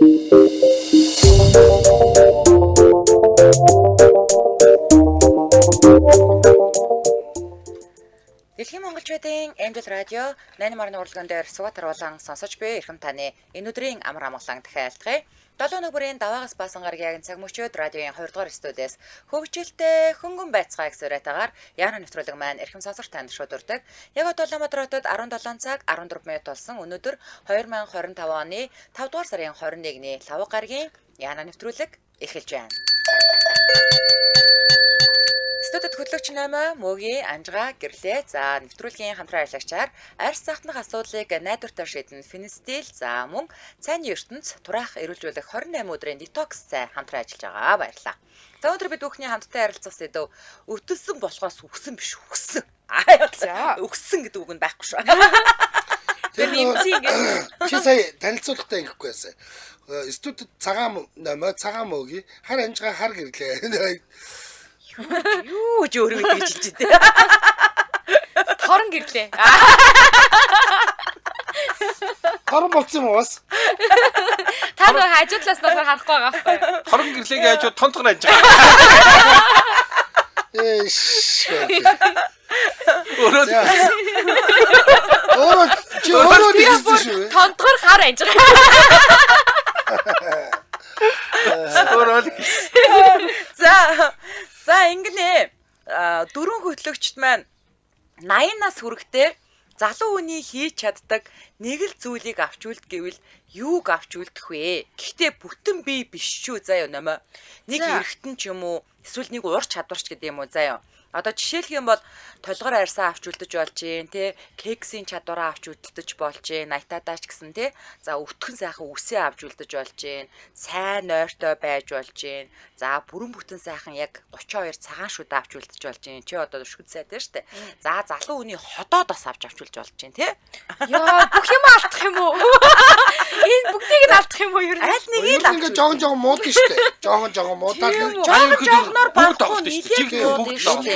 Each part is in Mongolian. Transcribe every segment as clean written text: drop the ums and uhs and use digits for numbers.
Дэлхийн Монголчуудын Амжилт радио 8-ны урлаган дээр Сүватар болон сонсож буй эрхэм таны энэ өдрийн амар амгалан дахиалтгая. 7 өдрийн даваагаас баасан гарагийн цаг мөчөөд радиогийн 2 дугаар студиэс хөгжилтэй хөнгөн байцгаа эксперэтагаар яана нэвтрүүлэг маань эрхэм сонсогч танд шуудурдаг. Яг Улаанбаатар хотод 17 цаг 14 минут болсон. Өнөөдөр 2025 оны 5 дугаар сарын 21-ний лав гарагийн яана нэвтрүүлэг эхэлж байна. Студид хөтлөгч намаа Мөгийн Анжгаа гэрлээ. За нэвтрүүлгийн хамтран ажиллагчаар арьс захнах асуудлыг найдвартай шийдэн Финстил за мөн цайны ертөнц тураах эрүүлжүүлэх 28 өдрийн детокс цай хамтран ажиллаж байгаа. Баярлалаа. За өнөөдөр бид бүхний хамтдаа ярилцах сэдв өвтөлсөн болохоос үхсэн биш үхсэн. За үхсэн гэдэг үг нь байхгүй шүү. Тэр нэмцээ ингэ. Чи сая танилцуулгатай ингэхгүй байсан. Студид цагаан Мөгийн хар Анжгаа хар гэрлээ. Юу ч өөрөө гэж хэлж дээ. Торон гэрлээ. Торон болцсон юм уу бас? Та нөгөө хажуудлаас нь харахгүй байгаа байхгүй юу? Торон гэрлээг яаж тонтгон анж байгаа. Өөрөө гэсэн шүү. Тонтгор хар анж байгаа. За ингэнэ. Дөрвөн хөтлөгчд маань 80-наас хүрэхдээ залуу хүний хийж чаддаг нэг л зүйлийг авч үлд гэвэл юуг авч үлдэх вэ? Гэхдээ бүтэн бие биш шүү заяа нэмэ. Нэг эргэтэн ч юм уу эсвэл нэг ур чадварч гэдэг юм уу заяа. Одоо жишээлх юм бол толгор арьсаа авч үлдэж болж гин тий кексийн чадвараа авч үлдэж болж гин найтадаач гэсэн тий за өвтгөн сайхан үсээ авч үлдэж болж гин сайн нойртой байж болж гин за бүрэн бүтэн сайхан яг 32 цагаан шүд авч үлдэж болж гин чи одоо шүд сайтай штэ за залуу хүний ходоодоос авч үлдэж болж гин тий яа бүх юм алдах юм уу энэ бүгдийг нь алдах юм уу ер нь аль нэгийг л авч ингээ жоохон муудсан штэ жоохон муудаад жоохноор багтах нь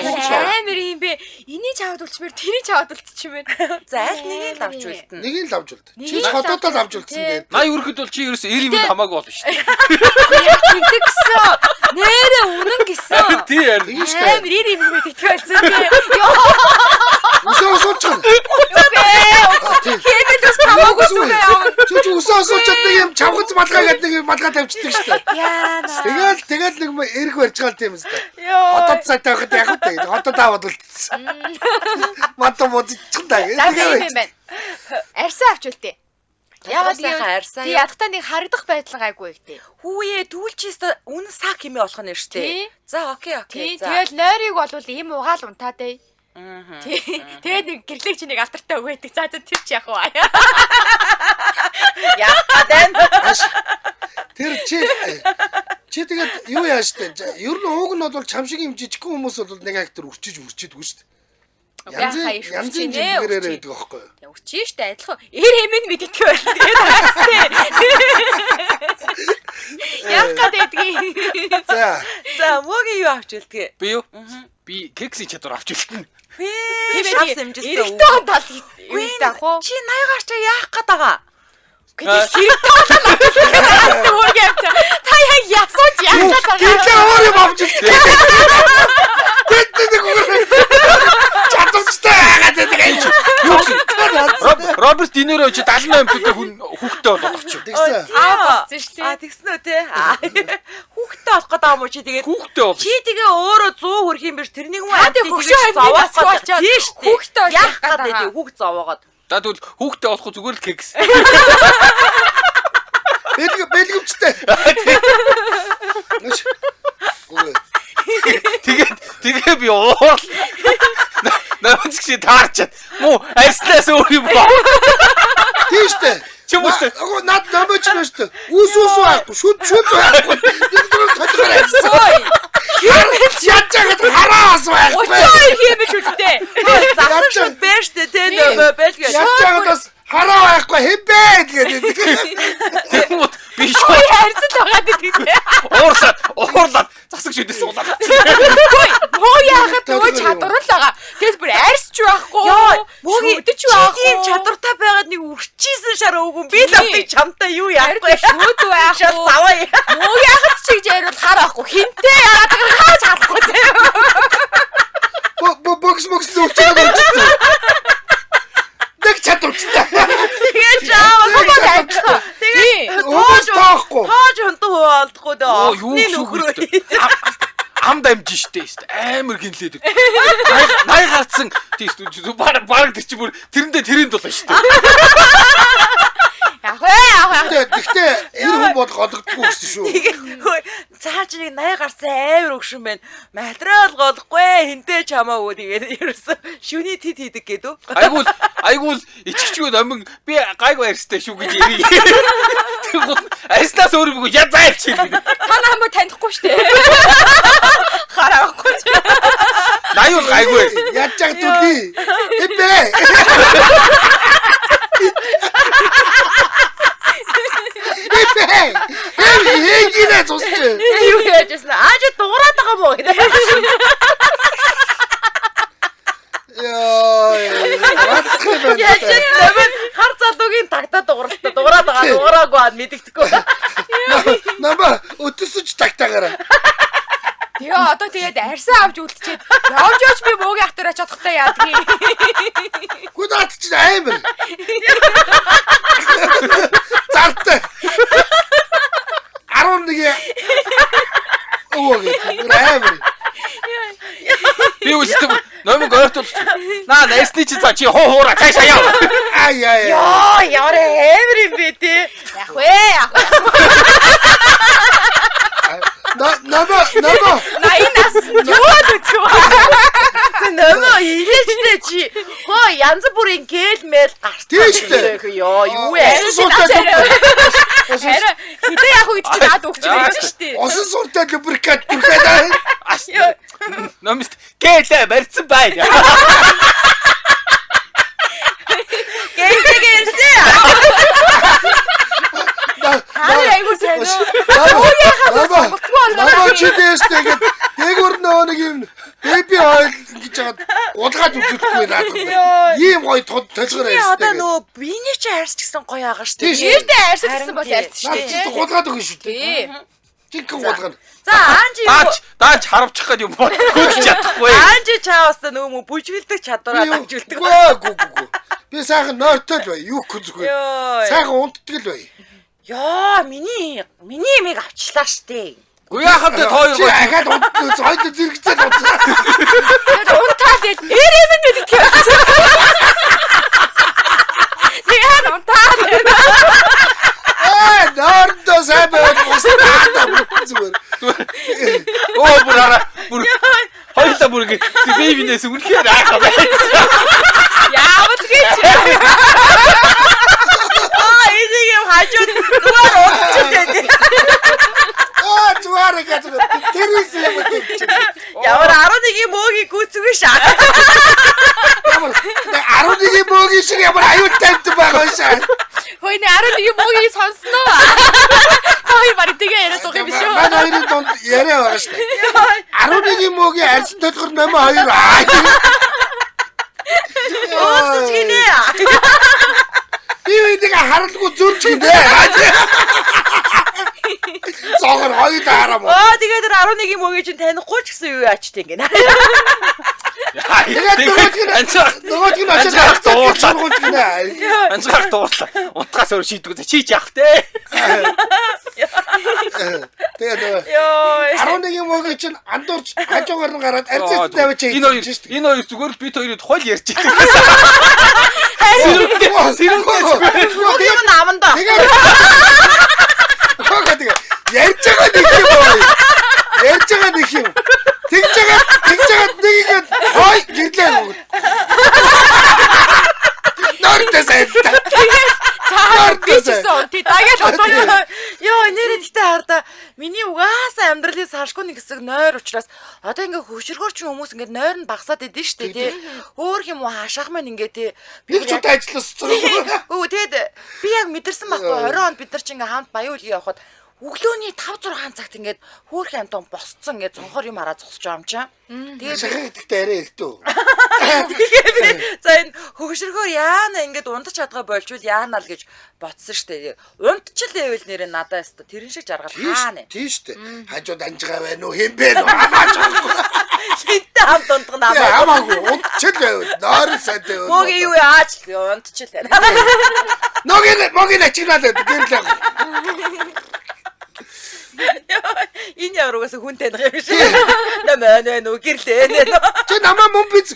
амар юм бэ. Энийг чаваад үлчмээр тэрийг чаваад үлдчихмээр. За аль нэгийг л авч үлдэн. Нэгийг л авч үлдэн. Чи ходоодоо л авч үлдсэн дээ. 80 хүрэхэд бол чи ерөөс 90 минут хамаагүй болно шүү дээ. Яг тэгдэг гэсэн. Нэрээ үнэн гэсэн. Тий яа. Амар 90 минут итгэх байсан тий. Усаа сууч. Хэдэн ч хамаагүй зүгээр явна. Чи усаа суучаад нэг юм чавгац малгай гэдэг нэг малгай тавьчихдаг шүү дээ. Яа. Тэгэл нэг эрх барьж гал тийм үстэй. Ходоод сайтай байхад яг үтэй. Ходоод аваад үлдсэн. Мата модчихсан даа. Тийм юм байна. Арьсаа авч үлдээ. Яагаад сайхан арьсаа? Тий ядахтаа нэг харагдах байдал гайгүй ихтэй. Хүүе түлчээс үнэн сак хэмээ болох нь штэ. За окей. За. Тэгэл нойрыг болвол ийм угаал унтаа дээ. Тэгээд нэг гэрлэг чи нэг алтартай өгөөдөг. За тэр чи яах вэ? Яагаад тэр чи тэгээд юу яаш вэ? Ер нь ууг нь бол чам шиг юм жижигхэн хүмүүс бол нэг актер үрчидэггүй шүү дээ. Янз бүрийн жимгэрээр байдаг аахгүй юу? Үрчиж штэ адилхан. Эр хэмээн мэддэг байл. Тэгээд хаастай. Яах гэдгийг. За мөгийн юу авч үлдгээ? Би юу? Би кексийн чадвар авч үлдэн. Шавс хэмжсэн. Эрэгтэй тал юу таах вэ? Чи 80-аар чи яах гээд байгаа? Гэдэг хэрэгтэй байна. Та яа ясууч яах гээд байгаа? Гэрлээ өөр юм авч үлдээ. Роберт Динеро чи 78 дэх хүн хүүхдтэй болоод очив. Тэгсэн. Болсон шүү дээ. Тэгсэн үү те. Хүүхдтэй болох гэдэг юм уу чи тэгээд Хүүхдтэй бол. чи тэгээ өөрөө 100 хүрх юм биш тэрнийг юм зовоогоод хүүхдтэй яах гэдэг хүүхд зовоогоод. За тэгвэл хүүхдтэй болох зүгээр л кекс. Бэлгэвчтэй. Тэгээ би уул. Намайг чи таарчаад. Муу арьснаас өөр юм баа. Тийштэй. Чимээстэй. Над намайг ч нэштэй. Үс байхгүй. Шүд байхгүй. Нэг тодорхой арьсан. Яаж яагаад хараас байхгүй. Очоо хиймэж үлдээ. Заасан бэштэй те нөө бэлгээ. Яаж яагаад бас хараа байхгүй хэвээ гэдэг. Тэгмүүд би шууд харьцаж байгаа гэдэг. уурлаад засаг шүдээс уулаад. Хөөе, Муу яахад нөгөө чадвар л байгаа. Тэгээс бүр арьсч байхгүй. Шүдэж байхгүй. Тийм чадвартай байгаад нэг үрчижсэн шар өвгөн би давтыг чамтай юу яахгүй. Шүд байх. Шал заваа. Муу яахад чиг яриул харахгүй. Хинтээ яагаад хааж чадахгүй тийм. Бокс зүүчээд болчихсон. Нэг чадвартай. Тэгээд жаа. Тэгээд таахгүй. Тааж хонтоо хуваалдахгүй дөө. Юу нөхрөө. Ам дамж штэ амар гинлээд. Най гарцсан тийм баг тэр чи бүр тэрэндээ тэрэнд болоо штэ. Яах вэ? Гэхдээ 90 хүн бол годогдгүй гэсэн шүү. Цааш нэг 80 гарсан амар өгшин байна. Материал голохгүй хинтээ чамаагүй тэгээд ерөөсө шүний тед хийдэг гэдэг. Айгуул ичгчгүй номин би гайгүй арьстай шүү гэж ярий. Тэгвэл арьснаас өөрөө яг зайлч хэлээ. Та намайг танихгүй штэ. Харахгүй. Наюул гайгүй. Яаж чагтуudi. Эбэ. Эгинэ зусч. Юу яажсэн? Ааж дуурайд байгаа мó гэдэг. Яаж нэмэн хар залуугийн тагтаа дуурайд байгаа дуураагүй ад мэддэхгүй. Намаа өтөсөж тагтаагаараа. Тэгээ одоо тэгээд арьсан авч үлдчихэд явж би муугийн автараа чадахтай яадгийг. Гүд ат чи амар. Зартай. 11 өөг амар. Би үстэй номиг ойртол. Наа найсны чи за чи хуура цаашаа яв. Яа амар юм бэ те. Яах вэ? Нама. Наинас юу нүцгөө. Нама илээчтэй чи. Хоо янз бүрийн гээл мэйл гарчтай. Ёо юу вэ? Хараа хитэ яах вэ гэж чи наад өгч байсан шүү дээ. Осон суртаа любрикат бүрхээд. Номист гэлээ барьсан байна. Гэлтэйгэрсэ. Айгуу сайн. Нама чи дэстэйгээд дээгүр нэг юм беби ойл гэж жаад гулгаад үзэхгүй надад. Ийм гоё толгоор ястэй. Одоо ярьстэй. нөө биений чи арьс гэсэн гоё агаа шүү Тийм. дээ. Нэрдээ арьсаж гэсэн бол ярьж шүү Наад чи дээ. гулгаад өгнө шүү дээ. Тийм. Чихэн гулгаад. За аанжи Даач харавчих гээд юм бол гүйж чадахгүй. аанжи чаавста нөө бүжгэлдэг чадвараа дамжуулдаг. Гүү. Би сайхан нойртой л бай. Юу хүзгүй. Сайхан унтдаг л бай. Яа, миний имийг авчлаа штэ. Гү яхад тоо Чи ахаад унтдаг зойд зэрэгцэл унтсан. Тэгээд унтаад яд эрэм нь гэдэг юм. Тэгээд унтаад. Нордо сайбаа устаа зүгээр. Оо бүр хоёлаа бүр ингэ бэбинээс үнэхээр аахаа байсан. Яавал гэж. Энийг юм хажууд дугаар ууччихлээ. Зуараа гэж тэрээс юм гэж. Ямар 11-ийн мөөгийг гүцгүй шаа. Ямар 11-ийн мөөгийн шиг ямар аюултай байгаа шаа. Хөөе 11 муугийн сонсноо. Хөөе барь тэгээ яриа суух юм биш үү? Манай хоёрын донд яриа байгаа шүү дээ. 11-ийн мөөгийн арьсан толгор намаа хоёр. Өөс гинэ. Би энийг харалгүй зүрч гинэ. Зогор хоёр дараа мөн. Тэгээд 11-ийн мөөгийг чинь танихгүй ч гэсэн юу яачтай ингэ. Нөгөөдг нь очиж дуурлаа гинэ. Анцгаарх дуурлаа. Унтгаас өөр шийдвэр чи яах те. Тэгээд Йоо. 11-ийн мөөгийн чинь андуурч хажуугаар нь гараад арьцаа тавьж Энэ хоёр зүгээр бид хоёрыг хол ярьж байгаа. Юу наманда. Тэгээд ярьж байгаа нэг юм боо. Ярьж байгаа нэг юм. Тэгж байгаа нэг ихэд хой гэрлээ. Нордсэт. Цаардээсэн тий дагаад бодоо. Йоо нэрээ тэгтээ хардаа миний угаасаа амьдралын салшгүй нэг хэсэг нойр учраас одоо ингээ хөвшөргөр ч хүмүүс ингээ нойр нь багасаад идэв штэ тий. Өөр юм уу хашаах маань ингээ тий. Би ч ажилласан. Өө тэгэд би яг мэдэрсэн байхгүй 20 онд бид нар ч ингээ хамт баян үлгий явахад өглөөний 5-6 цагт ингээд хөөх амтан босцсон ингээд цонхоор юм хараад зогсож байгаа юм чам. Тэгээд шахаа гэдэгтэй арай ихтэй. за энэ хөгшөргөөр яана ингээд унтаж чадгаа болжвол яана л гэж ботсон штэ. Унтчихлээвэл нэрээ надаа өстө тэрэн шиг жаргал хаана. Тийм штэ. Хажууд анжгаа байна уу хэм бэ? Хинтээ хамт унтгах намаа. Ямаагүй унтчихлээ. Нойр сайтай. Моги юу яаж унтчихлээ. Могийн ачигнаад гэрлээ. Энэ яваагаас хүнтэй нэг юм шиг. Нэмээ нөө гэрлээ нэ. Чи намаа мөн биз.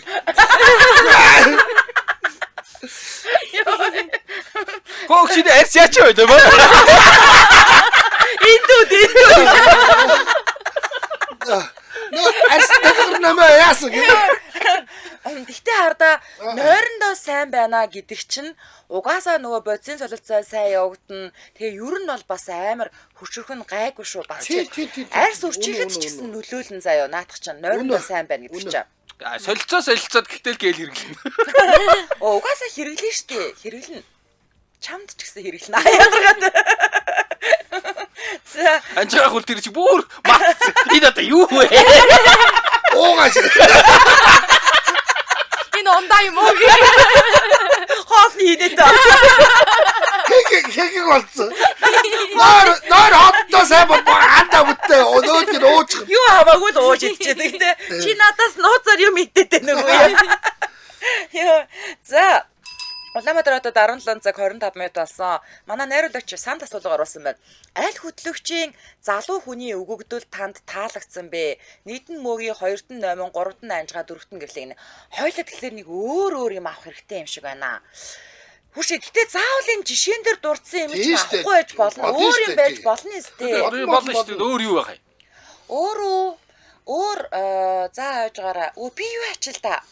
Богч энэ арс яач вэ? Индүүд. Арс намаа яасан гэ. Гэхдээ хардаа нойрондоо сайн байна гэдэг чинь угаасаа нөгөө бодисын солилцоо сайн явагдана. Тэгээ ер нь бол бас амар хөшөрхөн гайгүй шүү бас. Арс үрчихэд ч гэсэн нөлөөлнө заяа наадах чинь нойрондоо сайн байна гэдэг чинь. Солилцоод гэтэл гээл хэрэглэнэ. Угаасаа хэрэглэн штэ. Хэрэглэн. Чамд ч гэсэн хэрэглэн. Яагаад? За Анжаа хөл тэр чи бүр матц. Энэ одоо юу вэ? Уугаач. Энэ ондаа юм уу? хоол хийдээ та. Хэг болцсон. Наар хоттоо сайн андаа бүтээ өнөөдөр ууж. Юу хамаагүй л ууж идчихээ. Гэтэ чи надаас нууцаар юм идээд байна уу? Яа. За Улаанбаатар хотод 17 цаг 25 минут болсон. Манай найруулагч санд асуулга оруулсан байна. Аль хөтлөгчийн залуу хүний өгөгдөл танд таалагдсан бэ? Нийтэн мөгийн 2-т 8, 3-т анжгаа 4-т гэрлээ. Хоёулаа тэгэхээр нэг өөр юм авах хэрэгтэй юм шиг байна. Хүшээ гэтээ заавал энэ жишээн дээр дурдсан юм чи авахгүй байж болно. Өөр юм байж болно өстэй. Болно шүү дээ. Өөр юу байх юм? Өөр за хойжгаараа. Би юу ачил та?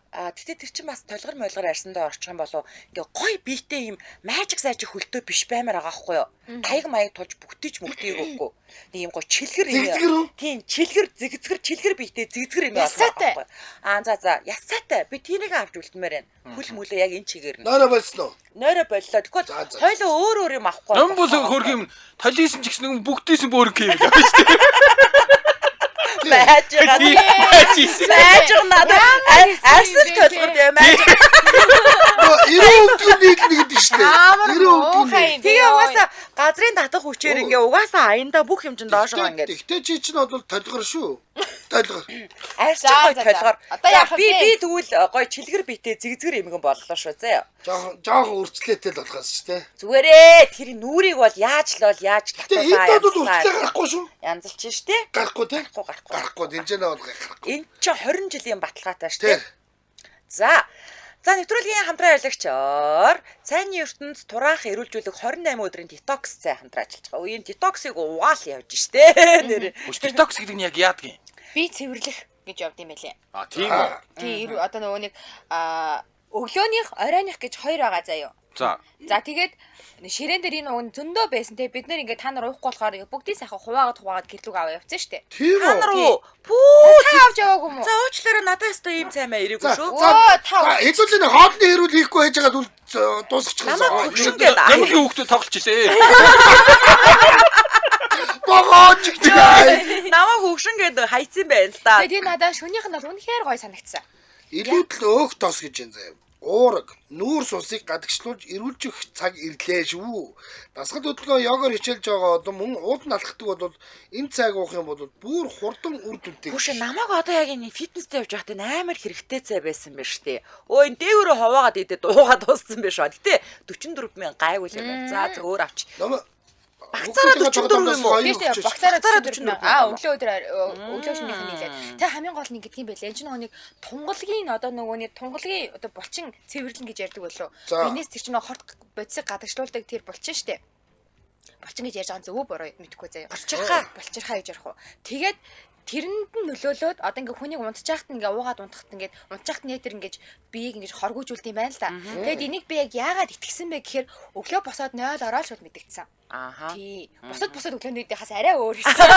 Тэгтээ тэр чинь бас толгор мойлгоор арьсандаа орчих юм болов ингээ гой биетэй юм мажик сайжиг хөлтөө биш баймаар байгаа байхгүй юу? Таяг маяг тулж бүгдийч мөгтийг өгөхгүй. Нэг юм гой чилгэр юм. Тийм чилгэр чилгэр биетэй зэгзгэр юм байна. За ясаатай би тэрийг авч үлдмээр байна. Хүл мүлээ яг энэ чигээр нь. Нойроо болсон уу? Нойроо боллоо. Тэгвэл хоёлоо өөр юм авахгүй. Ном бол хөрх юм талийсэн ч гэсэн бүгдийсэн бөөрг юм байна шүү дээ. Байж надад арсэл толгор дээ байж. Ирүүгднийг гэдэг шүү дээ. Тэгээ угаасаа газрын татах хүчээр ингээ угаасаа аянда бүх юм чинь доош байгаа ингээ. Тэгтээ чи чинь бол толгор шүү. Толгор. Арьсч гой толгор. Би тэгвэл гой чилгэр биетэй зэгзгэр эмгэн боллоо шүү заа. Жохон үрчлээтэй л болохоос шүү дээ. Зүгээрээ тэр нүрийг бол яаж татах вэ? Энэ бол үрчлээ гарахгүй шүү. Янзалч шүү дээ. Гарахгүй те. Гарахгүй дэнжэнэ бол гарахгүй. Энд чи 20 жилийн баталгаатай шүү дээ. За нэвтрүүлгийн хамтран ажиллагчаар цайны ертөнд тураах эрүүлжүүлэх 28 өдрийн детокс цай хамтран ажиллаж байгаа. Үеийн детоксыг угаал явж штэ. Нэр. Детокс гэдэг нь яг яадаг юм? Би цэвэрлэх гэж явд юм байлээ. Тийм үү. Тийм одоо нөгөө нэг өглөөнийх оройных гэж 2 байгаа заяа. За тэгээд ширээн дээр энэ уг зөндөө байсан те бид нэр ингээд та нар уухгүй болохоор бүгдийг сайхан хуваагаад гэрлүүг аваа явцсан штэ. Тийм Та нар үү? уу? Пүү Та авч яваагүй мó. За уучлаарай надад өстой ийм цаймаа ирээгүй шүү. Хэдүүлээ хоолны хэрүүл хийхгүй байж байгаа түл дуусчихсан. Намайг хөшөнгөө намгийн хүүхдүүд тоглож илээ. Богооч гэж. намайг хөшөнгөд хайцсан байна л да. Тэгээд надад шөнийх нь бол үнэхээр гоё санагдсан. Илүүдл өөх тос гэж юм заяа. Уураг нүүр сусыг гадагшлуулж эрүүлжих цаг ирлээ шүү. Дасгал хөдөлгөөн йогоор хичээлж байгаа одоо мөн уулд налхдаг бол энэ цаг уух юм бол бүр хурдан үр дүнтэй. Хүшээ намайг одоо яг энэ фитнестэй явж байхад амар хэрэгтэй цай байсан байна штэ. Өө энэ дээгүүрөө хуваагаад идээд уугаад дууссан байх шүү. Гэтэ 44,000 гайгүй л юм байна. За өөр авч. Багцаараа 44 юм уу? Тийш багцаараа 44. Өглөө шөнийх нь нийлээд. Тэг хамгийн гол нь гэдэг юм байлээ. Энд чинь нэг тунгалгийн одоо нөгөөний тунгалгийн одоо булчин цэвэрлэн гэж ярьдаг болов. Энэс тэр чинь хорт бодисыг гадагшлуулдаг тэр булчин штэ. Булчин гэж ярьж байгаа зөв буруу мэдэхгүй заяа. Булчирхаа гэж ярих уу. Тэгээд тэрэнд нь нөлөөлөөд одоо ингээ хүнийг унтчихт ингээ уугаад унтахт ингээ унтчихт нэтер ингээ биеийг ингээ хоргоожүүлд юм байна л да. Тэгэд энийг би яг яагаад итгэсэн бэ гэхээр өглөө босоод 0 ороод шууд мэдгэцсэн. Тий. Босоод өглөөний хас арай өөр хийсэн.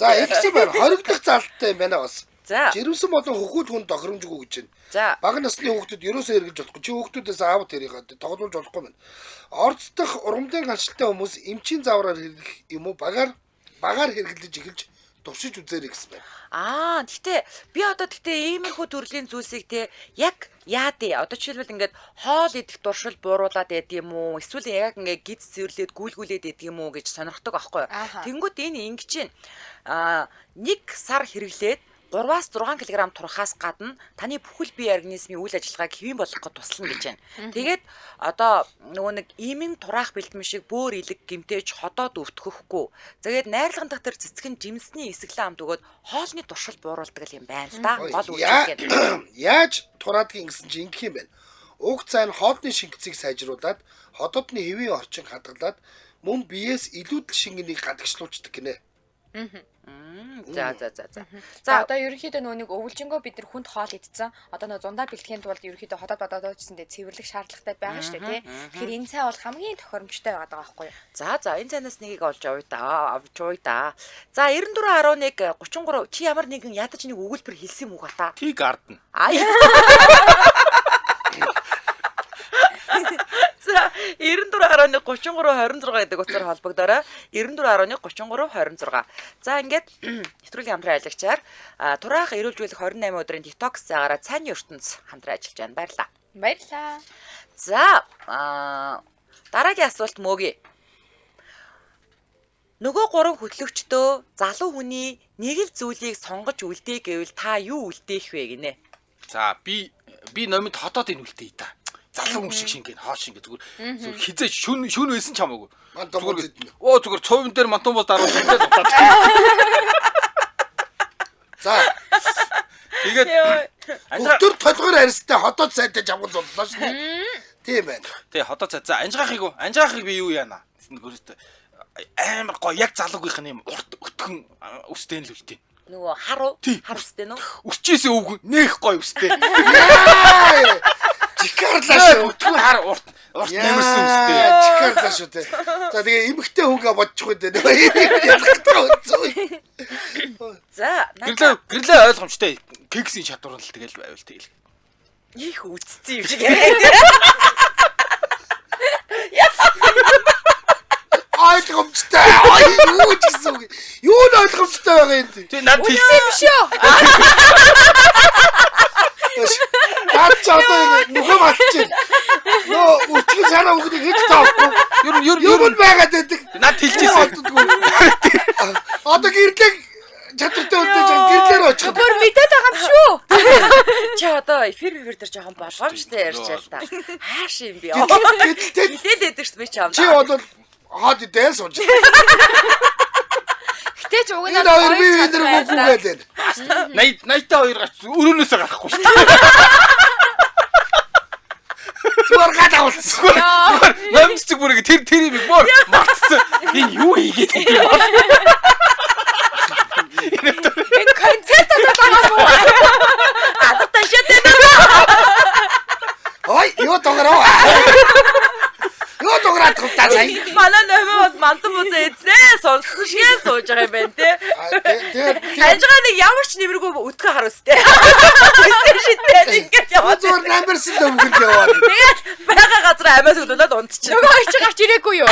За ихсэн байна. Хоригдох залттай байна бас. За. Жирэмсэн болон хөхүүд хүн тохиромжгүй гэж байна. За. Бага насны хүүхдүүд ерөөсөө хэрэгж болохгүй. Чи хүүхдүүдээс аав тэрийг тоглуулж болохгүй мэн. Орц дахь урамлын ганцтай хүмүүс эмчийн заавраар хэрэглэх юм уу багаар хэрэглэж эхэлж туршиж үзээрэй гэсэн байна. Гэтээ би одоо иймэрхүү төрлийн зүйлсийг те яг яа дээ. Одоо жишээлбэл ингээд хоол идэх дуршил бууруулаад байд юм уу? Эсвэл яг ингээд гиз цэвэрлээд гүйлгүүлээд байд юм уу гэж сонирхдог аахгүй юу? Тэнгүүд энэ ингэж чинь 1 сар хэрэглээд 3-6 кг турхаас гадна таны бүхэл бие организмын үйл ажиллагааг хэвэн болгоход туслана гэж байна. Тэгээд одоо нөгөө нэг имийн тураах бэлтгэм шиг бөөр илэг гимтэж ходоод өвтгөхгүй. Тэгээд найрлаган дахь тэр цэцгэн жимсний эсэглэн амт өгөөд хоолны туршил бууруулдаг юм байна л да. Гол үйлчлэг. Яаж тураадгийн гэсэн чинь ингэх юм байна. Уг цайн хоолны шингэцийг сайжруулад ходоодны хэвийн орчин хадгалаад мөн биеэс илүүдэл шингэнийг гадагшлуулдаг гинэ. За. За одоо ерөнхийдөө нөгөө нэг өвөлжингөө бид нар хүнд хоол идсэн. Одоо нөгөө зундаа бэлтгэхийн тулд ерөнхийдөө ходоод бодоодчихсэндээ цэвэрлэх шаардлагатай байгаа шүү дээ, тий. Тэгэхээр энэ цай бол хамгийн тохиромжтой байгаа байхгүй юу? За энэ цайнаас нэгийг олж авъя да. За 94.1 33 чи ямар нэгэн ядаж нэг өгүүлбэр хэлсэн юм уу хата? Tea Garden. За 94.1 33 26 гэдэг утгаар холбогдорой. 94.1 33 26. За ингээд нэвтрүүлгийн хамтран аялагчаар тураах эрүүлжүүлэх 28 өдрийн детокс цагаараа цайны ертөнц хамтран ажиллаж байна. Баярлалаа. Баярлалаа. За дараагийн асуулт мөөгүй. Нөгөө 3 хөтлөгчдөө залуу хүний нэг л зүйлийг сонгож үлдээх гэвэл та юу үлдээх вэ гинэ? За би номид хотоодын үлдээе та. Залуу хүн шиг шингээд хоо шингээд зүгээр хизээ шүн байсан ч хамаагүй. Зүгээр цувын дээр мантумбос даруул шингээд утаад. За. Тэгээд өдөр толгоор арьстай хотоод сайтай жамгал боллоо шүү дээ. Тийм байна. Тий хотоод цай. За анжаахыг би юу яана? Нөгөөсөө амар гоё яг залуугийнх нь юм урт өтгөн үстэй л үлдээ. Нөгөө харуу үстэй нөө? Өсчээсээ өвгөн нэх гоё үстэй. Чикарлаа шүү. Өтгөн хар урт нэмэрсэн үстэй. Чикарлаа шүү дээ. За тэгээ эмхтэй хүнгээ бодчих үү дээ. За гэрлээ ойлгомжтой кексийн чадвар нь л тэгэл байвал тэгэл. Их үцсэн юм шиг яриад. Ойлгомжтой. Юу гэсэн үг. Юу нь ойлгомжтой байгаа юм бэ? Тэг над хэлсэн юм шүү. Наад ч одоо нүхэ матчих. Нөө үчиг санаа өгдөг гэж таахгүй. Юу нь байгаад байдаг. Над хэлчихсэн. Одоо гэрлэг чадвартай үлдээж гэрлээр очих. Бүр мэдээд байгаа юм шүү. Чи одоо эфир дээр жоохон болгоомжтой ярьж байл та. Хааш юм би. Хэлээд байдаг шүү би ч юм. Чи одоо хаад идэл сууж. Гэтэ ч уг нь хоёр би өдөр гүгүүлээ. 82 гарч өрөөнөөсөө гарахгүй шүү. Зүгээр гадаулсан. Намцэг бүрэг тэр юм бүр мартсан. Энэ юу хийгээд юм бэ? Энэ концерт байгаа мó. Адтай шатээ. Ой, юу тогроо. Юу тогроо тутаа. Манай нөхөд мантан бузаа эзээ сонссон шиг сууж байгаа юм байна те. Анжгаа нэг ямар ч нэмэргүй өтгөө харуулстэй. Шидтэй ингэж яваад. Зүгээр намерсэн өвгөл яваад. Тэгээд байгаа газар амиас өдөлөд унтчих. Нөгөө чи гарч ирээгүй юу?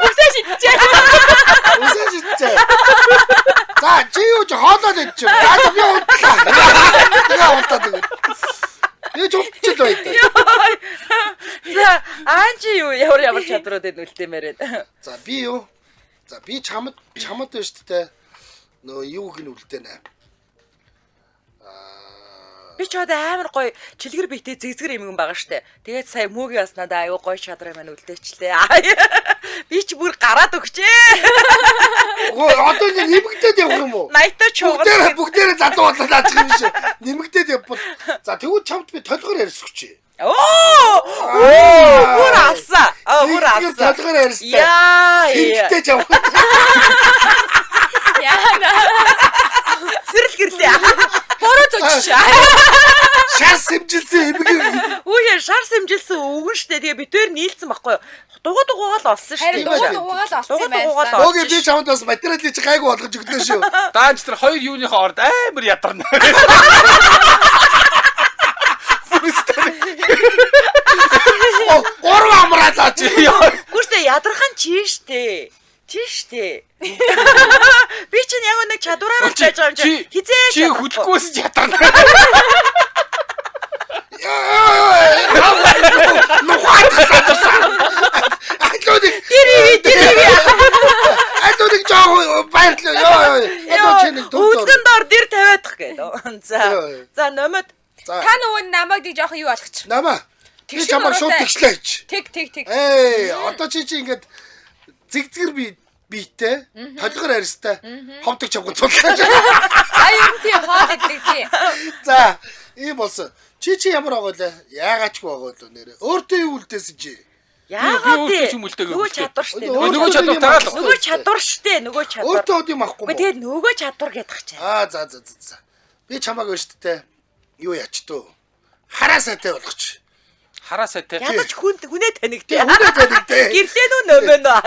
Үсээ шидчихээ. Үсээ шидчихээ. За чи юу ч хоолоод идчих. За би унтлаа. Тэгээ унтаад өгөө. Юу ч унтчих байдаг. За анчи юу ямар чадрууд энэ үлдээмээр байна. За би юу? За би чамд байна шүү дээ. Нөө юуг нь үлдээнэ. Би ч одоо амар гоё чилгэр битэй зэгзгэр эмгэн байгаа штэ. Тэгээд сая мөөгийн бас надаа аюу гоё чадраа маань үлдээчлээ. Би ч бүр гараад өгчээ. Одоо нэмэгдээд явах юм уу? Найтаа чугал. Бүгдээрээ задуу болоод аачих юм шиг. Нэмэгдээд явбал. За тэгвэл чамд би толгоор ярьсгч. Бүр алсаа. Бүр алсаа. Толгоор ярьстай. Яа. Нэмэгдээд явах. Яана. Сэрэл гэрлээ. Бороо зочш. Шас хэмжилсэн эмгэн. Хөөе шар сэмжилсэн өгөн штэ. Тэгээ битээр нийлсэн баггүй юу? Дугуйгаа л олсон штэ. Дугуйгаа л олсон юм байна. Өөгийн би чамд бас материалыг чи гайгүй болгож өглөө шүү. Даанч тэр хоёр юуныхаа орд амар ядарна. Гурван амраалаа чи. Гүртээ ядархан чи штэ. Чи штэ. Би чинь яг нэг чадвараар байж байгаа юм чи. Хизээ чи хөдлөхгүйс ядарна. Айдуудыг жоо баярлаа. Өвдгөн дор дэр тавиадах гэдэг. За номод Та нөгөө намайг dig жоох юу болгоч. Намаа. Би чамаар шууд тэгшлээч. Тэг. Одоо чи ингээд зигзгэр биетэй, толгор арьстай, ховдог чавган цуглаж. Аюун тий хоол идэх тий. За, ийм болсон. Чи ямар байгаа вэ? Яагаач байгаа вэ нэрээ? Өөртөө юу үлдээсэн чи? яагаад нөгөө чадвар штэ. Нөгөө чадвар тагаал. Нөгөө чадвар штэ. Нөгөө чадвар. Өөртөө юм ахгүй. Тэгээд нөгөө чадвар гэдэг ч. За. Би чамааг байна штэ те. Юу яач төө? Хараа сайтай болгоч. Хараа сайтай. Ядаж хүнээ танигдээ. Хүнээ танигдээ. Гэрлээ нөө нөмөн нөө.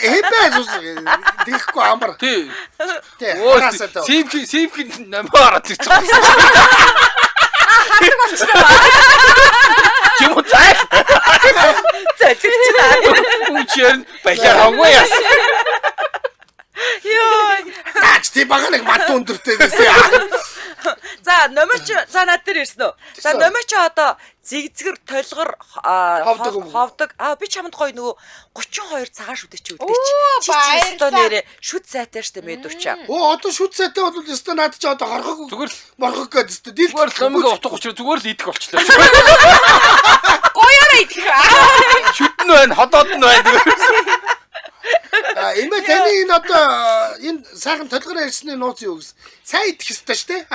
Эбэ зүс дихгүй амар. Тий. Хараа сайтай. Симхин намаараад ирчихсэн. Хатаг болчихлоо. Чим үү цай? Үчээр баяраагүй яс. Йоо. Таач тий багаа нэг мат өндөртэй гэсэн. За номерч за над дээр ирсэн үү? За номерч одоо зигзгэр толгор ховдог. Би чамд гоё нөгөө 32 цагаан шүдэж үлдээч. Чи одоо нэрэ шүд сайтай штэ мэдвчаа. Одоо шүд сайтай бол өстө наад чи одоо хорхог зүгээр л морхог гэдэг өстө дил зүгээр л номыг утга учраа зүгээр л идэх болчлаа. Гоёроо идэх. Шүд нь байна, ходоод нь байна. Энэ таны энэ одоо энэ сайхан толгор ярьсны нууц юу гэсэн. Сайн идэх ёстой штэ.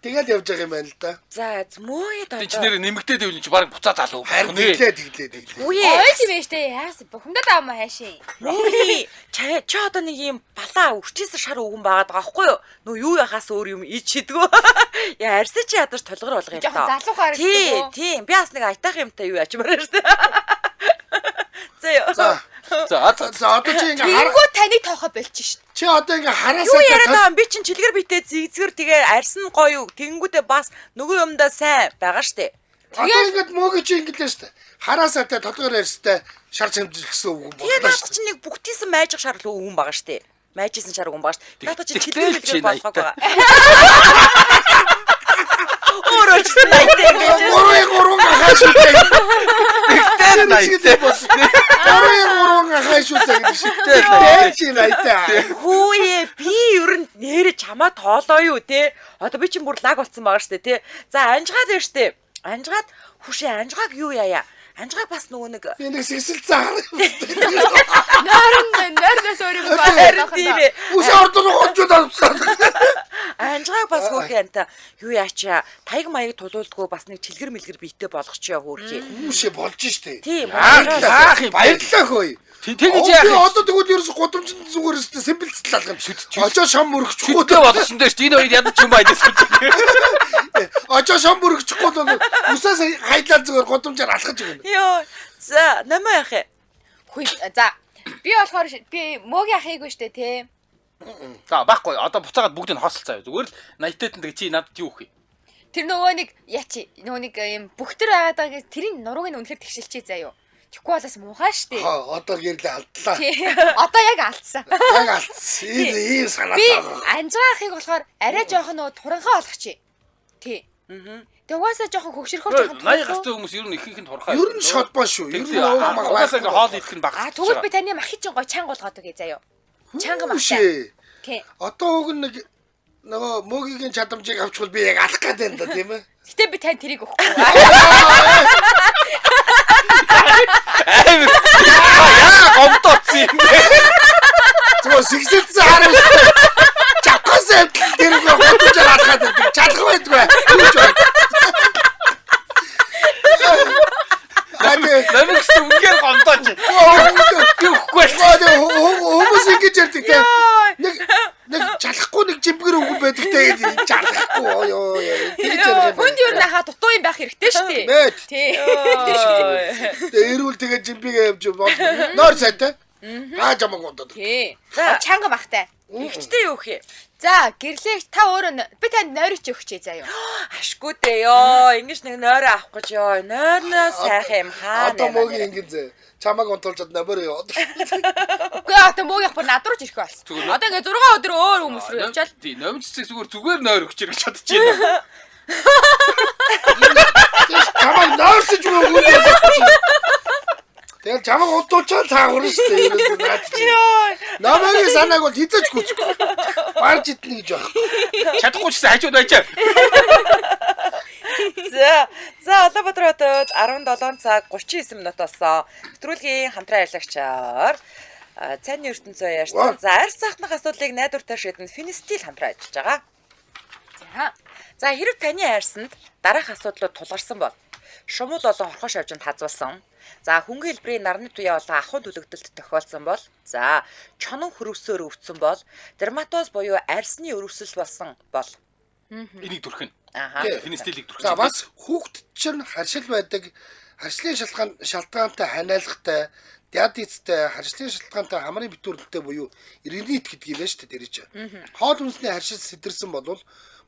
Тэгэл явж байгаа юм байна л да. За мөөд одоо. Чи нэр нэмэгдээд ивэл чи баг буцаа залуу. Харин тэглээ. Үе. Ойлж юм штэ. Яасан бухимдаад аваа маа хаашийн. Мөөе. Чи одоо нэг юм балаа өвчнээс шар өгөн байгаад байгаа байхгүй юу? Нөө юу яхаас өөр юм ич шидгөө. Яа арьсаа чи ядаж толгор болгоё та. Жохон залуухаар шүү. Тийм. Би бас нэг айтах юмтай юу яач мараа штэ. За одоо чи ингээ Тэнгүү таныг тоохоо болчих шин. Чи одоо ингээ хараасаа юу яриад байгаа би чинь чилгэр битээ зигзгэр тэгээ арьсан гоё тэнгүүдээ бас нөгөө юмдаа сайн байгаа штэ. Тэгээд ингээд мөөгөө чи ингээ л штэ. Хараасаа та толгор арьстай шар чамжих гэсэн үг байна. Тэгээд чинь нэг бүгтийсэн майжих шар л өгөн байгаа штэ. Майжсэн шар өгөн байгаа штэ. Одоо чи чилгэр болгох байгаа. Орооч найтай гэж. Гурван хашуутай. Тэгтээ найтай. Гурван хашуутай гэдэг шигтэй. Чи найтай. Хөөе би ер нь нэрэ чамаа тоолоо юу те. Одоо би чинь бүр лаг болцсон байгаа штэ те. За анжгаад байна штэ. Анжгаад хүшээ анжгааг юу яая? Анжгааг бас нөгөө нэг би нэг сэгсэлцээ хараа. Нойрнос өөр юм байна. Үс ордон хончод авсан. Анжгааг бас хөөх янта юу яачаа таяг маяг тулуулдгүй бас нэг чилгэр мэлгэр биетэй болгочихё хөөрхий. Үшээ болж штэ. Тийм. Баярлалаа хөөе. Тэгэж яах вэ? Одоо тэгвэл ерөөс гудамжинд зүгээр өстө симплцэл алгам шүтж. Очоо шам мөрөгчихгүй дээ болсон дээр чи энэ хоёр ядаж юм байдас гэж. Очоо шам мөрөгчихгүй л үсээс хайдлаа зүгээр гудамжаар алхаж өгнө. Йоо. За намаа яах вэ? Хүй за би болохоор би мөөгийн ахыг штэ те. За байхгүй одоо буцаагаад бүгдийг хоосолцоо. Зүгээр л 80-тад нэг чи надад юу өгөх юм? Тэр нөгөө нэг яачи нөгөө нэг юм бүхтэр аваад байгаа тэрийн нурууг нь үнэхээр тэгшилчээ заяа. Тэгэхгүй болоос муухай штэ. Одоо гэрлээ алдлаа. Одоо яг алдсан. Яг алдсан. Ийм санаатай. Би анжгаа ахыг болохоор арай жоохон нөгөө туранхаа болгочих. Тий. Тэгээ угаасаа жоохон хөгшөрхөө жоохон. 80 гастай хүмүүс ер нь ихэнх нь турхаа. Ер нь шотбоо шүү. Ер нь угаасаа ингээ хоол идэх нь багц. Тэгвэл би таны махыг чинь гой чанга болгоод өгье заяа. Чанга махтай. Тий. Одоо уг нэг нөгөө мөгийн чадамжийг авчихвал би яг алах гэдэг юм да тийм ээ. Гэтэ би тань тэрийг өгөхгүй. Яа гомдоцсон юм бэ? Зүгээр сэгсэлцээ хараа. Чавхасаа тэр нэг хотож алхаад байдаг. Чадах байдгүй. Намайг үнгээр гомдооч. Юухгүй. Хүмүүс ингэж ярьдаг те. Нэг чалахгүй нэг жимбгэр өгөн байдаг те. Чалахгүй ёо. Хүнд юу нахаа Мэд. Тий. Эрүүл тэгээ жимбигээ явж бол нойр сайтай. Жамаг удаад. Тий. За. Чанга махтай. Ихчтэй юу хий? За гэрлээ та өөрөө би танд нойрч өгчээ заяа. Ашгүй дээ ёо. Ингэж нэг нойроо авах гэж ёо. Нойрноо сайхан юм хаа. Одоо мөгийн ингэ зэ. Чамаг унтуулчаад набар яваад. Үгүй одоо мөг явах над руу ч ирэх болсон. Одоо ингээ 6 өдөр өөр хүмүүс рүү явчаал. Тий, номч цэцэг зүгээр нойр өгч ирэх чадчихжээ. Чамаг нойрсож мөг. Тэгэл чамаг унтуулчаад цаагуурна шүү дээ. Ерөөсөө наад чи. Намайг санааг бол хизэж гүцэхгүй. Барж идэнэ гэж байна. Чадахгүй ч гэсэн хажууд байчаа. За Улаанбаатар хотод 17 цаг 39 минут болсон. Нэвтрүүлгийн хамтран ажиллагчаар цайны ертөнцөө ярьсан. За арьс цахнах асуудлыг найдвартай шийдэн Финстил хамтран ажиллаж байгаа. За хэрэг таны арьсанд дараах асуудлууд тулгарсан бол шумуул болон хорхоо шавжинд хазуулсан. За хөнгөн хэлбэрийн нарны туяа болон ахуйн төлөгдөлт тохиолдсон бол за чонон хөрөвсөөр өвдсөн бол дерматоз буюу арьсны өрөвсөл болсон бол энийг дүрхэн. Финстилийг дүрхэн. За бас хүүхэд чинь харшил байдаг. Харшлын шалтгаантай ханиалгатай, диабеттэй, харшлын шалтгаантай хамрын битүүрэлтэй буюу ринит гэдэг юм байна шүү дээ дэрэж. Хоол хүнсний харшил сэтэрсэн бол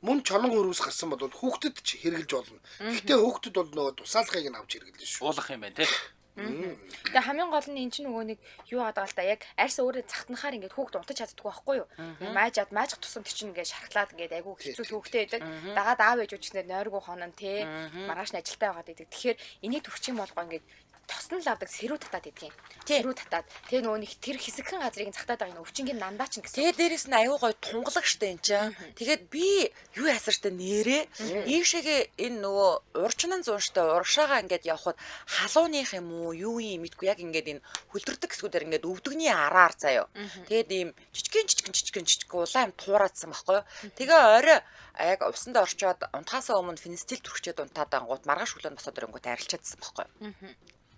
мөн чонон хөрвс гарсан бол хүүхдэд ч хэрглэж болно. Гэхдээ хүүхдэд бол нөгөө тусаалгыг нь авч хэрглэж шүү. Уулах юм байна тий. Тэгээ хамгийн гол нь эн чинь нөгөө нэг юу гадаг л та яг арьс өөрөө цагтнахаар ингээд хүүхд унтаж чаддгүй байхгүй юу? Маажих тусам тэр чинь ингээд шархлаад ингээд айгүй хэцүү хүүхдэд байдаг. Дагаад аав ээж үчнээ нойргүй хонон тий. Маргааш нь ажилдаа байгаад байдаг. Тэгэхээр энийг төрчих юм болгоо ингээд тосно л авдаг сэрүү татаад идэх юм. Сэрүү татаад тэгээ нөгөө нэг тэр хэсэгхэн газрыг цахтаад байгаа энэ өвчнгийн нандаа ч гэсэн. Тэгээ дээрэс нь аюу гой тунгалаг штэ энэ чинь. Тэгээд би юу яасан штэ нэрээ ийшээгээ энэ нөгөө урчнан зуунштай урагшаага ингээд явхад халууных юм уу юу юм мэдгүй яг ингээд энэ хөлдөрдөг хэсгүүдээр ингээд өвдөгний араар заяо. Тэгээд ийм жижигэн улаан юм туураадсан байхгүй юу. Тэгээ орой яг усанд орчоод унтахаасаа өмнө финстил түрхчээд унтаад ангууд маргааш хүлэн босоод ирэнгүүт арилчаадсан байхгүй юу.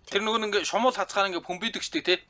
Тэр нөгөө ингээ шумуул хацгаар ингээ бөмбөдөг штэ тий.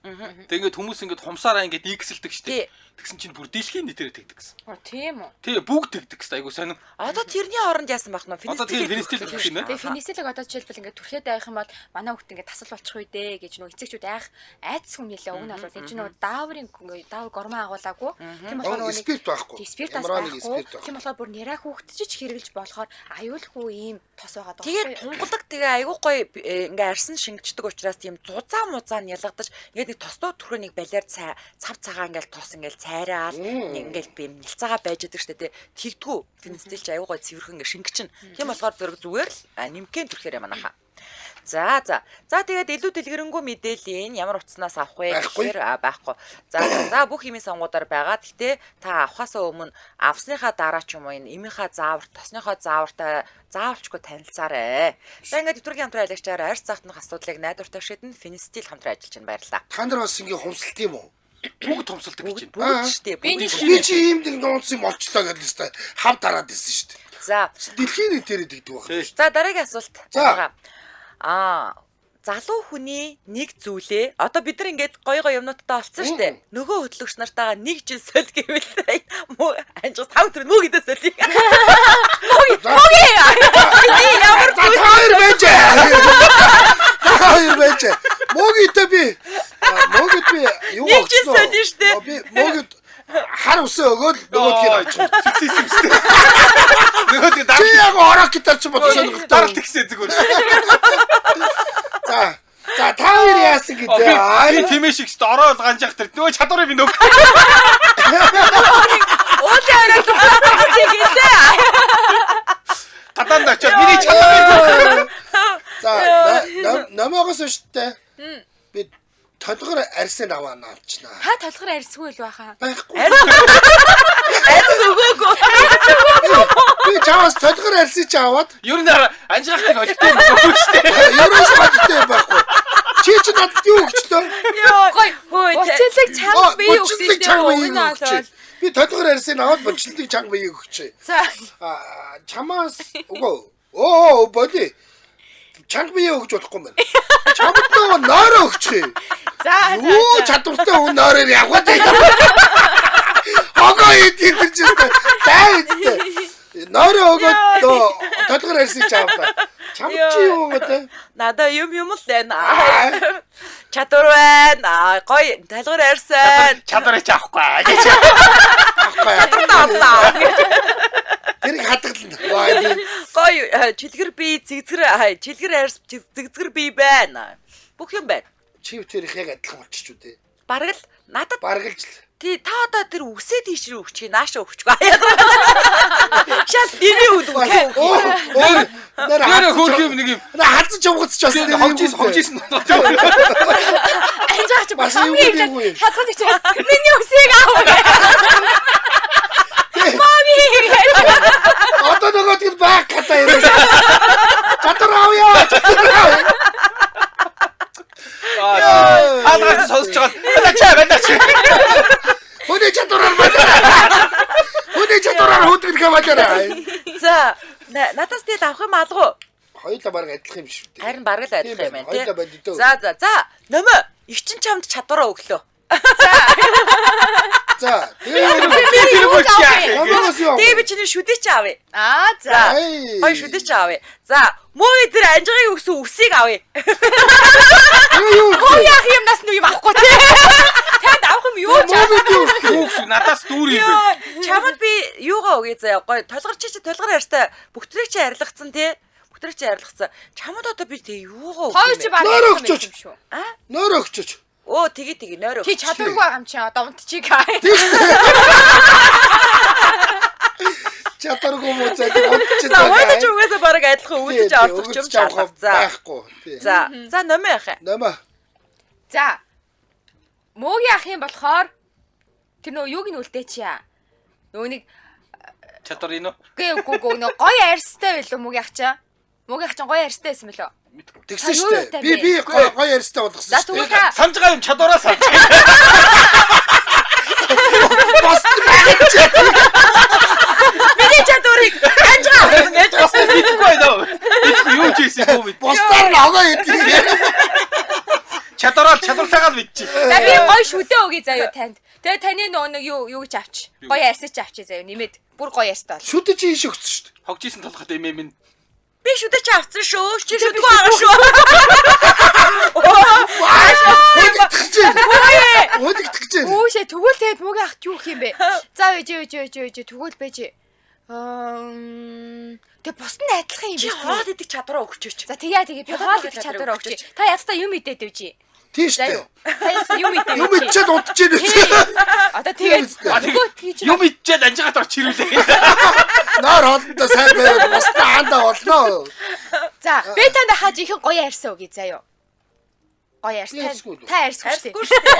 Тэг ингээ хүмүүс ингээ хумсаараа ингээ ийгсэлдэг штэ. Тэгсэн чинь бүр дэлхийн нийтээр тэгдэг гэсэн. Тийм үү. Тий бүгд тэгдэг гэсэн айгу сонин. Одоо тэрний оронд яасан байх нь Одоо тийм финстил гэх юм ээ. Тэгээ финстилийг одоо жишээлбэл ингээ түрхээд байх юм бол манай хүүхд ингээ тасал болчих үе дээ гэж нөгөө эцэгчүүд айх айц хүн нэлээ уг нь бол энэ чинь нөгөө дааврын даав гормон агуулаагүй. Тийм болохоор нөгөө спирт байхгүй. Спирт байхгүй. Тийм болохоор бүр нэраа хүүхд ч хэрглэж болохоор аюулгүй ийм тос байгаа даа. Тэгээд тунгалаг тэгээ айгуу гоё ингээ арьсан шингэждэг учраас тийм зузаан музаан ялгадаж ингээд нэг тостоо түрхөнийг балиар цав цагаан ингээл тос ингээл цайраал ингээл бим нэлцаага байж идэг штэ тий. Тэгдгүү финстилж аюу гой цэвэрхэн ингээ шингэчин. Тийм болохоор зөрөг зүгээр л нимкэн түрхээр манайха. За тэгээд илүү дэлгэрэнгүй мэдээллийн ямар утаснаас авах вэ гэхээр байхгүй. За бүх юмын сонгуудаар байгаа. Гэтэ та авахаасаа өмнө авсныхаа дараа ч юм уу энэ эмийнхаа заавар, тосныхоо заавартай заавалчгүй танилцаарай. За ингээд нэвтрүүлгийн хамтран ажиллагчаар арьс цахнах асуудлыг найдвартай шийдэн Финстил хамтран ажиллаж байна. Баярлалаа. Та нар бас ингээ хумсалт юм уу? Бүгд томсолдог гэж байна. Бүгд штэ. Би чи ийм нэг нууц юм олчлоо гэдэлтэй хав дараад ирсэн штэ. За дэлхийн нэтээр дэгдэг байна. За дараагийн асуулт. Залуу хүний нэг зүйлээ одоо бид нар ингээд гоё юмнуудтай олцсон шүү дээ. Нөгөө хөтлөгч нартайгаа нэг жил соль гэвэл анжаас 5 өдөр муу гэдээ соль. Мөгийн ямар хоёр байж. Хоёр байж. Мөгитэй би юу нэг жил соль шүү дээ. Би мөгөд хар усаа өгөөл нөгөөдгийг авчих. Сиксис юм шүү дээ. Нөгөөдгийг чи яг ороо гитар чи бодсон дараа тэгсээ зүгээр. За та хоёр яасан гэдэг. Би тимэшигс ороо ганжах тэр нөгөө чадварыг би нөг. Өөдөө ороо гэлээ. Татан дачаа миний чадварыг. За намаагаас штэ. Би толгор арьсаа аваа наавчнаа. Та толгор арьсгүй л байхаа. Байхгүй. Арьс өгөөгүй. Би чамаас толгор арьсыг чи аваад ер нь анжаахтыг олдтой юм уу штэ. Ерөөс олдтой байхгүй. Чи ч надад юу өгчлөө? Гой. Бочлог чанга бие өгсөн дээ. Би толгор арьсыг аваад бочлог чанга бие өгчээ. За. Чамаас үгүй. Боли. Чанга бие өгч болохгүй юм байна. Чамд нөгөө нойроо өгчээ. За. Юу чадвартай хүн нойроор явах вэ? Хогоо идэх гэж байна. Нойроо өгөөд толгоор арьсыг чаавда. Чамд чи юу гэдэг? Надаа юм л байна. Чадвар байна. Гоё толгоор арьсан. Чадварыг авахгүй гэж. Тэрийг хадгална. Гоё жилгэр би жилгэр арьс зэгзгэр би байна. Бүх юм байна. Чи тэрийг яг адилхан болчих үү те. Бараг л надад Баргалж л. Тий та одоо тэр үсээ тийш рүү өгчих нааша өгчихгүй. Шал дими үдгүү. Нэр хөөх юм нэг юм. Хазж явгацч бас хогжсэн. Анжаач бас юу гэдэг вэ? хацаад чи миний үсийг аав. Одоо нөгөө тэр баг хатаа ирээс. Чадвар авъя. Хадгаас сонсож байгаа. Хүний чадвараар хөдөлгөх бачаарай. За надаас тэгээд авах юм алгуу. Хоёулаа бараг адилхан юм шүү дээ. Харин бараг л адилхан юм байна тий. Хоёулаа боддоо. За нөмөө өвчин чамд чадвараа өглөө. За Тэгээ би чиний шүдээ чи авъя. За. Хоёр шүдээ чи авъя. За мөөний тэр анжигыг өгсөн үсийг авъя. Оо яах юм нас нүг юм авахгүй тий. Танд авах юм юу ч Хүүхс надаас дүүр юм бэ. Чамд би юугаа өгье заяа. Гоё толгор чи толгор ярьтай. Бүхтрийг чи арилгацсан тий. Бүхтрийг чи арилгацсан. Чамд одоо би тэгээ юугаа өгье. Хоёр чи баг нойр өгчөж. шүү. Нойр өгчөж. Оо тэгээ нойр өгч. Чи чадваргүй байгаа юм чи одоо унтчих. Чадваргүй муу зайд унтчих. Наваад ч угаасаа бараг адилхан үзэж авах юм шалгав. За. Байхгүй. За нөмөө яах юм? Нөмөө. За. Мөөгийн ах юм болохоор тэр нөгөө юуг нь үлдээ чи яа. Нөгөө нэг Чадвар ийн үү? үгүй нөгөө гоё арьстай байлуу мөөгийн ах чаа. Мөөгийн ах ч гоё арьстай байсан мөлөө. Тэгсэн шүү дээ. Би гоё ярьстай болгосон За шүү дээ. түгэл Санаж байгаа юм чадвараа санаж. Бос байж. Миний чадварыг анжгаа гэж Итгэхгүй байна. Юу ч хийсэн юм бэ? Босдаар нь аваа яа. Чадвартайгаа л мэдчих. За би гоё шүдээ өгье заяа танд. Тэгээ таны нөгөө нэг юу гэж авч. Гоё арьсаж авч заяа нэмээд. Бүр гоё арьстай бол. Шүдэ чи ийш өгсөн шүү дээ. Хогжсэн толгойд эмээ минь. би шүдээ чи авцсан шүү. Чи шүдгүй байгаа шүү. Өдөгтгч. Үүшээ тэгвэл тэгээд мөгийн ахт юу гэх юм бэ? За ээж тэгвэл бэж. Тэг бос нь адилхан юм Чи биш. хоол идэх чадвараа өгчөөч. За тэгээ би хоол идэх чадвараа өгч. Та ядтаа юм идээд өвчи. Тийш За дээ. юу. Та юм идээд. Юм ичээд унтж ирсэн. Одоо тэгээд Юм ичээд анжгаад орч ирүүлээ. Наар хоолндоо сайн байгаад босдоо хаандаа болно. За би танд хааж ихэн гоё арьсан өгье заяа. Гоё арьс та арьс хүчтэй.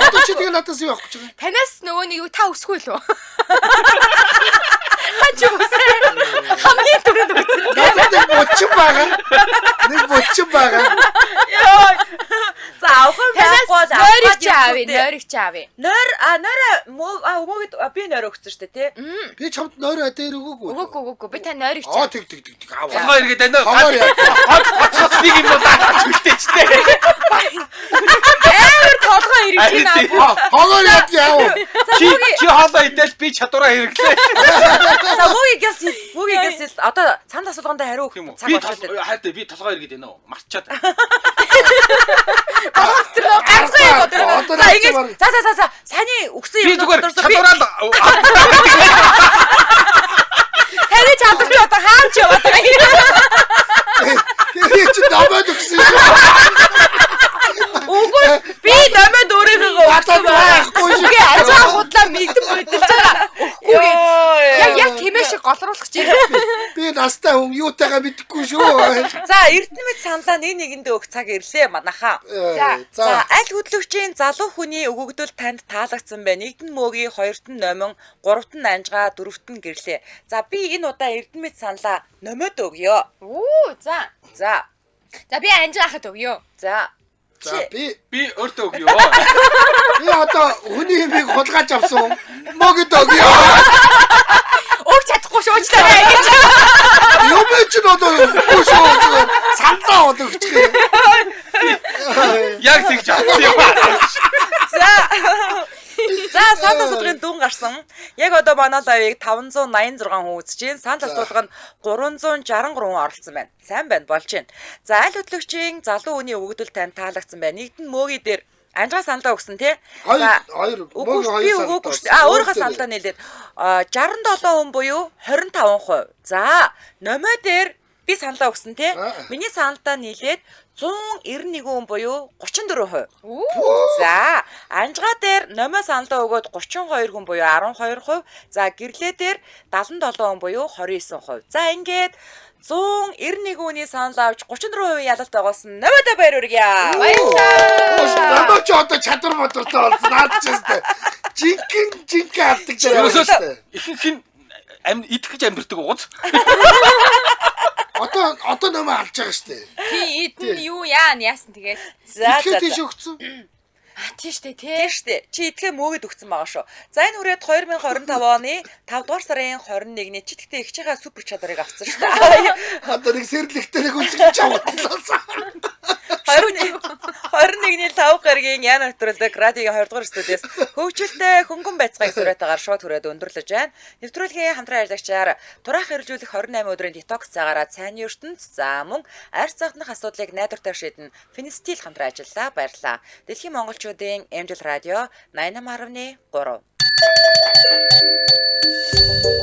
Одоо чи тэгээ надаас юу авах гэж байгаа? Танаас нөгөө нэг юу та өсгүй л үү? Хаач үсээ. Хамгийн түрүүнд үсээ. Надад бочин байгаа. Нэг бочин байгаа. Йоо. За авах юм байхгүй л нойрыг чи авъя. Нойр мөөд би нойр өгсөн шүү дээ тий. Би чамд нойроо дээр өгөөгүй. Үгүй би та нойрыг чи. Тэг. Аваа. Толгой эргээд байна. Хавар яа. Гоцгоцныг юм уу даа чүлтэйчтэй. Амар толгой ирэх чинь аа. Хавар яа. Чи хоолоо идэл би чадвараа хэрэглээ. За мөгийгээс одоо цанд асуулганд хариу өгөх цаг болчиход байна. Хайртай би толгой эргээд байна уу? Марчаад. Ганцхан юм одоо. За ингэж за саний өгсөн Би юм зүгээр би чадвараа таны чадвар чи одоо хаамч яваад байгаа. Тэгээ чи даваад өгсөн юм. үгүй би намайг өөрийгөө Батад байхгүй шүү. Үгүй ажаа худлаа мэдэн бодож байгаа. Үгүй яг тиймээ шиг голруулах чинь. Би настай хүн юутайгаа мэдэхгүй шүү. За Эрдэнэт саналаа нэгэндээ өгөх цаг ирлээ манайхаа. За аль хөдлөгчийн залуу хүний өгөгдөл танд таалагдсан байна. Нэгдэн мөөгийн, хоёрт нь номин, гуравт нь анжгаа, дөрөвт нь гэрлээ. За би энэ удаа Эрдэнэт саналаа номиод өгье. За би анжаа хахад өгье. За Би өөртөө өгье. би одоо хүний юмыг хулгайж авсан. Могод өгье. Өг чадахгүй шуучлаа гэж. Юм чи одоо үгүй шүү. Сандаа өгч. Яг тэгж авсан юм. За сандаа судгийн дүн гарсан. Яг одоо манай лайвыг 586 хүн үзэж байна. Санал асуулга нь 363 хүн оролцсон байна. Сайн байна, болж байна. За аль хөдлөгчийн залуу хүний өгөгдөл тань таалагдсан байна. Нэгд нь мөөгийн дээр анжгаа саналаа өгсөн тий. Хоёр өөрийнхөө саналаа нийлээд 67 хүн буюу 25%. За номоо дээр би саналаа өгсөн тий. Миний саналдаа нийлээд 191 хүн буюу 34%. За анжгаа дээр номоо саналаа өгөөд 32 хүн буюу 12%. За гэрлээ дээр 77 хүн буюу 29%. За ингээд 191 хүний санал авч 34% ялалт байгуулсан номоодоо баяр хүргье. Баярлалаа. Намаа ч одоо чадвар модортой болсон наад ч юмстай. Жинхэнэ авдаг жаа. Ихэнх нь идэх гэж амьдэрдэг угац. Одоо намаа алж байгаа штэ. Тий эдэн юу яасан тэгээд. За тийш өгцөн. Тийш тий. Чи идэхээ мөөгэд өгсөн байгаа шүү. За энэ хүрээд 2025 оны 5 дугаар сарын 21-ний чи тэгтээ ихчийнхаа супер чадварыг авсан шүү дээ. Одоо нэг сэрлэгтэй нэг үзэж авчихлаа. 21-ний 5 гарагийн яна нэвтрүүлэг радиогийн 20 дугаар студиэс хөгжилтэй хөнгөн байцгааг сүрэтээр шууд хүрээд өндөрлөж байна. Нэвтрүүлгийн хамтран ажиллагчаар турах хэрэгжүүлэх 28 өдрийн детокс цагаараа цайны ертөнц за мөн арьс захнах асуудлыг найдвартай шийдэн Финстил хамтран ажиллаа. Баярлалаа. Дэлхийн монголчуудын Эмжил радио 88.3